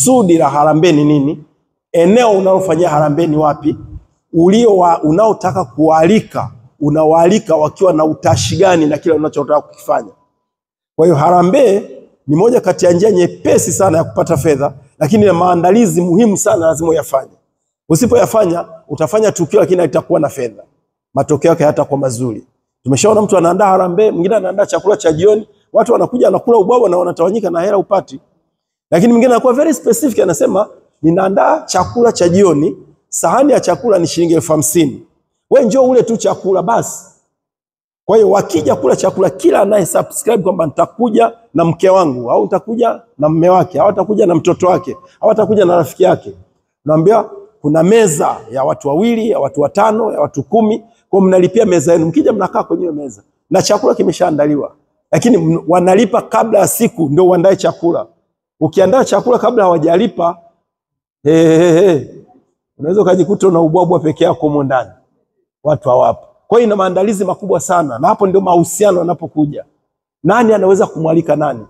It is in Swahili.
kusudi la harambee ni nini, eneo unalofanyia harambee ni wapi, unaotaka kualika, unawaalika wakiwa na utashi gani na kile unachotaka kukifanya. Kwa hiyo harambee ni moja kati ya njia nyepesi sana ya kupata fedha, lakini na maandalizi muhimu sana lazima uyafanye. Usipoyafanya utafanya tukio lakini halitakuwa na fedha. Matokeo yake hayatakuwa mazuri. Tumeshaona mtu anaandaa harambee, mwingine anaandaa chakula cha jioni, watu wanakuja wanakula ubwabwa na wanatawanyika na hela upati. Lakini mwingine anakuwa very specific, anasema ninaandaa chakula cha jioni, sahani ya chakula ni shilingi 50,000. Wewe njoo ule tu chakula basi. Kwa hiyo wakija kula chakula, kila anaye subscribe kwamba nitakuja na mke wangu, au nitakuja na mume wake, au nitakuja na mtoto wake, au nitakuja na rafiki yake, naambia kuna meza ya watu 2, ya watu 5, ya watu 10, kwa mnalipia meza yenu. Mkija mnakaa kwenye meza na chakula kimeshaandaliwa, lakini wanalipa kabla ya siku ndio uandae chakula. Ukiandaa chakula kabla hawajalipa, unaweza kujikuta na ubwabwa peke yako huko ndani, watu hawapo. Kwa hiyo ina maandalizi makubwa sana, na hapo ndio mahusiano yanapokuja. Nani anaweza kumwalika nani?